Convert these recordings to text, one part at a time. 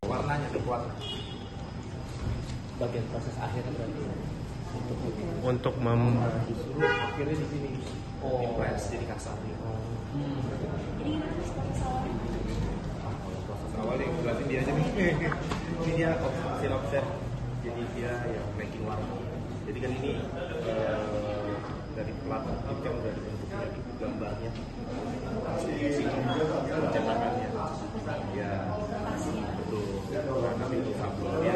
Warnanya terbuat bagian proses akhir berarti untuk disuruh akhirnya di sini. press jadi kasar. Proses awalnya jelasin dia aja nih. Ini dia hasil offset. Jadi dia yang making warna. Jadi kan ini dari plat itu kan udah dibentuknya gambarnya, pencetakannya. Ya betul. Nah, nanti itu sablonnya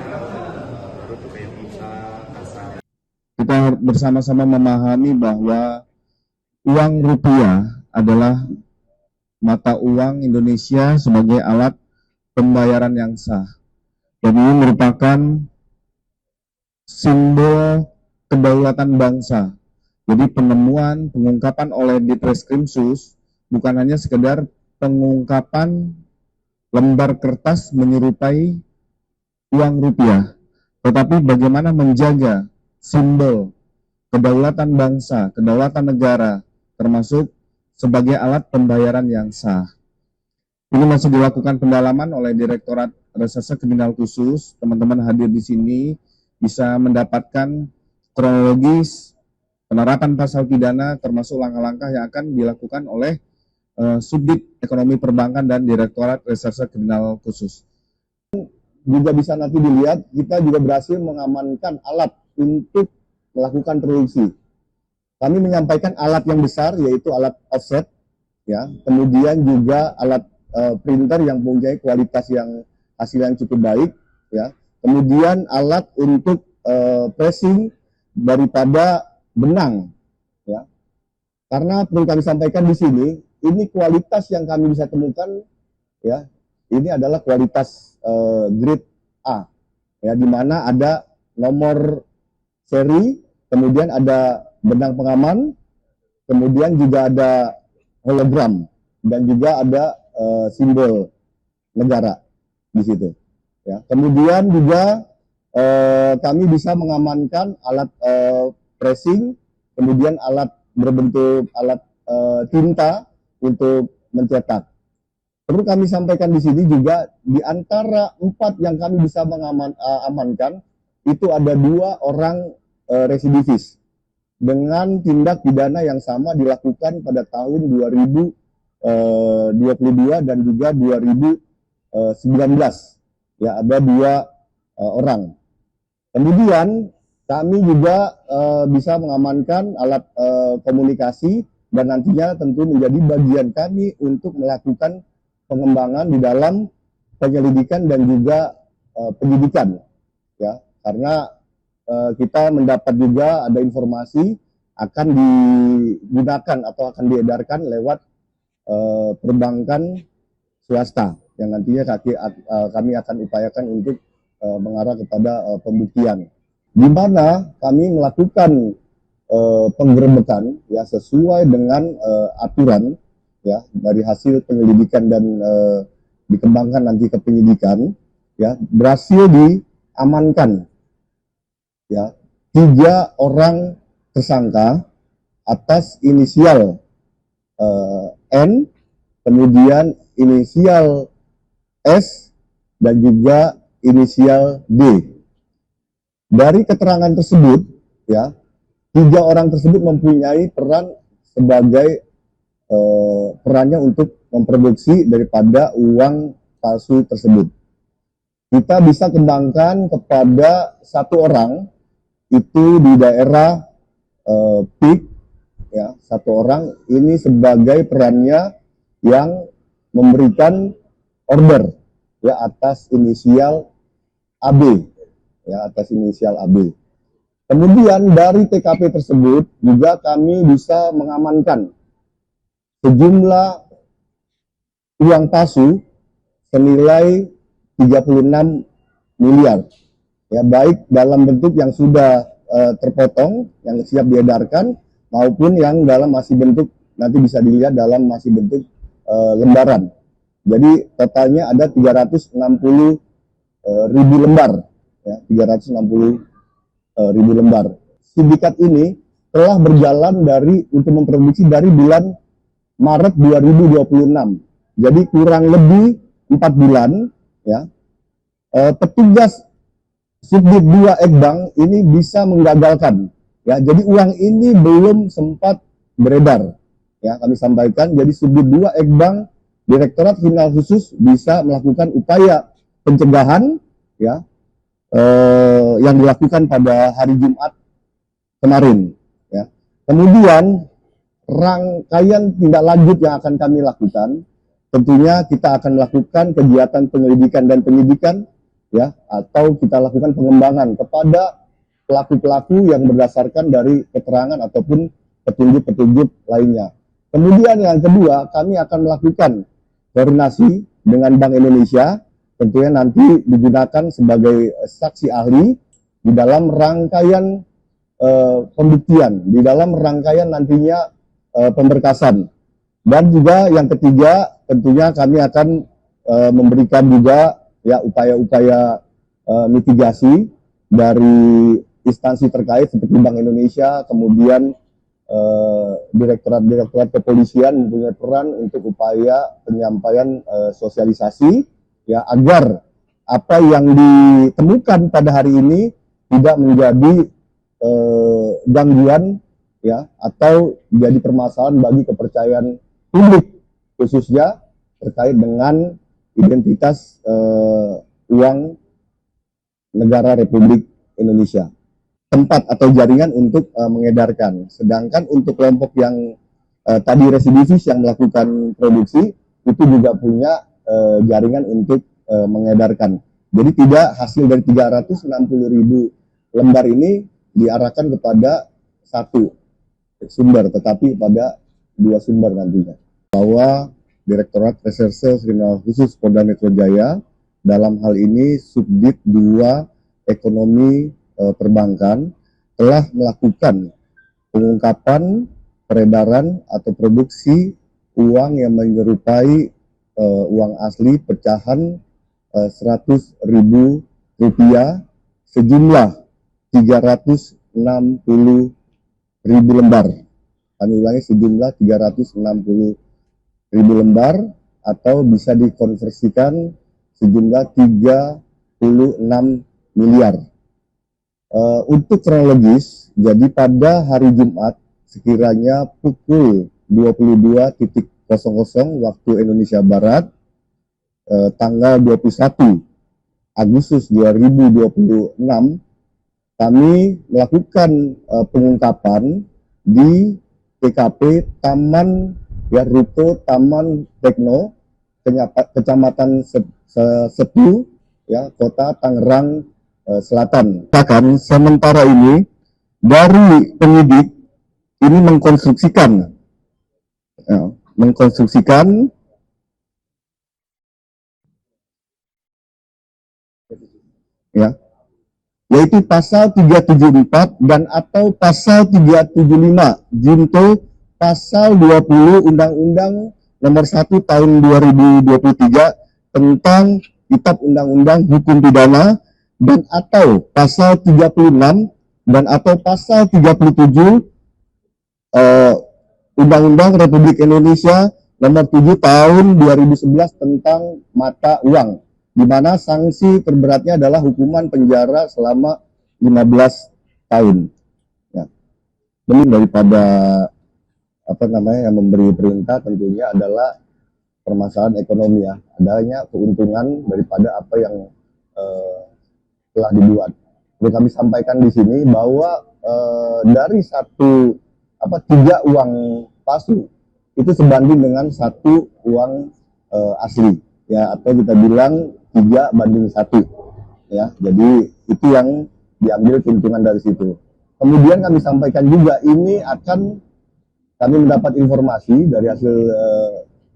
baru tuh kayak bisa kasar. Kita bersama-sama memahami bahwa uang rupiah adalah mata uang Indonesia sebagai alat pembayaran yang sah. Dan ini merupakan simbol kedaulatan bangsa. Jadi penemuan, pengungkapan oleh Ditreskrimsus bukan hanya sekedar pengungkapan lembar kertas menyerupai uang rupiah, tetapi bagaimana menjaga simbol kedaulatan bangsa, kedaulatan negara, termasuk sebagai alat pembayaran yang sah. Ini masih dilakukan pendalaman oleh Direktorat Reserse Kriminal Khusus. Teman-teman hadir di sini bisa mendapatkan kronologis penerapan pasal pidana termasuk langkah-langkah yang akan dilakukan oleh Subdit Ekonomi Perbankan dan Direktorat Reserse Kriminal Khusus. Juga bisa nanti dilihat, kita juga berhasil mengamankan alat untuk melakukan produksi. Kami menyampaikan alat yang besar, yaitu alat offset, ya. Kemudian juga alat printer yang mempunyai kualitas yang hasil yang cukup baik, ya. Kemudian alat untuk pressing daripada benang, ya. Karena perlu kami sampaikan di sini, ini kualitas yang kami bisa temukan, ya. Ini adalah kualitas grade A, ya, di mana ada nomor seri, kemudian ada benang pengaman, kemudian juga ada hologram, dan juga ada simbol negara di situ. Ya. Kemudian juga kami bisa mengamankan alat pressing, kemudian alat berbentuk alat tinta untuk mencetak. Perlu kami sampaikan di sini juga, di antara 4 yang kami bisa mengamankan, itu ada 2 orang residivis dengan tindak pidana yang sama dilakukan pada tahun 2022 dan juga 2019. Ya, ada 2 orang. Kemudian kami juga bisa mengamankan alat komunikasi dan nantinya tentu menjadi bagian kami untuk melakukan pengembangan di dalam penyelidikan dan juga penyidikan, ya, karena kita mendapat juga ada informasi akan digunakan atau akan diedarkan lewat perbankan swasta yang nantinya kami akan upayakan untuk mengarah kepada pembuktian, di mana kami melakukan penggerebekan, ya, sesuai dengan aturan, ya, dari hasil penyelidikan dan dikembangkan nanti ke penyidikan, ya, berhasil diamankan, ya, 3 orang tersangka atas inisial N, kemudian inisial S, dan juga inisial D. Dari keterangan tersebut, ya, 3 orang tersebut mempunyai peran sebagai perannya untuk memproduksi daripada uang palsu tersebut. Kita bisa kembangkan kepada 1 orang itu di daerah PIK, ya, 1 orang ini sebagai perannya yang memberikan order, ya, atas inisial AB, ya, atas inisial AB. Kemudian dari TKP tersebut juga kami bisa mengamankan sejumlah uang palsu senilai 36 miliar. Ya, baik dalam bentuk yang sudah terpotong, yang siap diedarkan, maupun yang dalam masih bentuk, nanti bisa dilihat dalam masih bentuk lembaran. Jadi totalnya ada 360 ribu lembar, ya, 360 ribu lembar. Sindikat ini telah berjalan untuk memproduksi dari bulan Maret 2026. Jadi kurang lebih 4 bulan, ya. Petugas Subdit 2 Ekbang ini bisa menggagalkan, ya. Jadi uang ini belum sempat beredar, ya, kami sampaikan. Jadi Subdit 2 Ekbang, Direktorat Kriminal Khusus bisa melakukan upaya pencegahan, ya, yang dilakukan pada hari Jumat kemarin, ya. Kemudian rangkaian tindak lanjut yang akan kami lakukan, tentunya kita akan melakukan kegiatan penyelidikan dan penyidikan, ya, atau kita lakukan pengembangan kepada pelaku-pelaku yang berdasarkan dari keterangan ataupun petunjuk-petunjuk lainnya. Kemudian yang kedua, kami akan melakukan koordinasi dengan Bank Indonesia, tentunya nanti digunakan sebagai saksi ahli di dalam rangkaian pembuktian, di dalam rangkaian nantinya pemberkasan. Dan juga yang ketiga, tentunya kami akan memberikan juga, ya, upaya-upaya mitigasi dari instansi terkait seperti Bank Indonesia, kemudian direktorat-direktorat kepolisian mempunyai peran untuk upaya penyampaian sosialisasi, ya, agar apa yang ditemukan pada hari ini tidak menjadi gangguan, ya, atau jadi permasalahan bagi kepercayaan publik, khususnya terkait dengan identitas uang negara Republik Indonesia, tempat atau jaringan untuk mengedarkan. Sedangkan untuk kelompok yang tadi residivis yang melakukan produksi, itu juga punya jaringan untuk mengedarkan. Jadi tidak hasil dari 360 ribu lembar ini diarahkan kepada satu sumber, tetapi pada dua sumber nantinya. Bahwa Direktorat Reserse Kriminal Khusus Polda Metro Jaya dalam hal ini Subdit 2 Ekonomi Perbankan telah melakukan pengungkapan peredaran atau produksi uang yang menyerupai uang asli pecahan 100 ribu rupiah sejumlah 360 ribu lembar. Kami ulangi, sejumlah 360 ribu lembar, atau bisa dikonversikan sejumlah 36 miliar. Untuk kronologis, jadi pada hari Jumat sekiranya pukul 22.00 waktu Indonesia Barat, tanggal 21 Agustus 2026, kami melakukan pengungkapan di TKP Taman, ya, Ruko Taman Tekno, Kecamatan Setu, ya, Kota Tangerang Selatan. Sementara ini dari penyidik ini mengkonstruksikan, ya, yaitu pasal 374 dan atau pasal 375 junto pasal 20 Undang-Undang Nomor 1 Tahun 2023 tentang Kitab Undang-Undang Hukum Pidana, dan atau pasal 36 dan atau pasal 37 Undang-Undang Republik Indonesia Nomor 7 Tahun 2011 tentang mata uang, di mana sanksi terberatnya adalah hukuman penjara selama 15 tahun. Ya. Ini daripada yang memberi perintah tentunya adalah permasalahan ekonomi, ya, adanya keuntungan daripada apa yang telah dibuat. Jadi kami sampaikan di sini bahwa dari tiga uang palsu itu sebanding dengan satu uang asli, ya, atau kita bilang 3:1, ya. Jadi itu yang diambil keuntungan dari situ. Kemudian kami sampaikan juga ini kami mendapat informasi dari hasil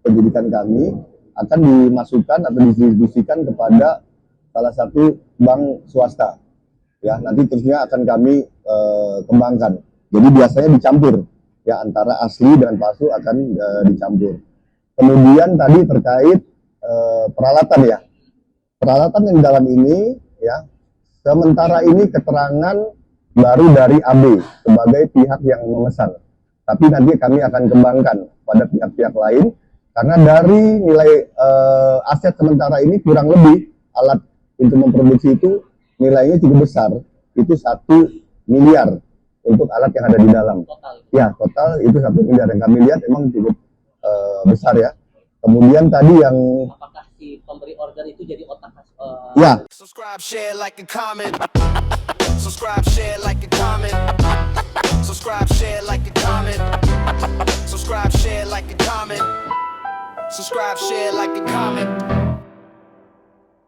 penyidikan kami akan dimasukkan atau didistribusikan kepada salah satu bank swasta. Ya, nanti terusnya akan kami kembangkan. Jadi biasanya dicampur, ya antara asli dengan palsu akan dicampur. Kemudian tadi terkait peralatan ya, peralatan yang di dalam ini ya, sementara ini keterangan baru dari AB sebagai pihak yang memesan. Tapi nanti kami akan kembangkan pada pihak-pihak lain karena dari nilai aset sementara ini kurang lebih alat untuk memproduksi itu nilainya cukup besar, itu 1 miliar untuk alat yang ada di dalam. Total. Ya, total itu 1 miliar yang kami lihat memang cukup besar ya. Kemudian tadi yang Apakah si pemberi order itu jadi otak ya, Subscribe, share, like, and comment. Subscribe, share, like, and comment. Subscribe, share, like, and comment. Subscribe, share, like, and comment. Subscribe, share, like, and comment.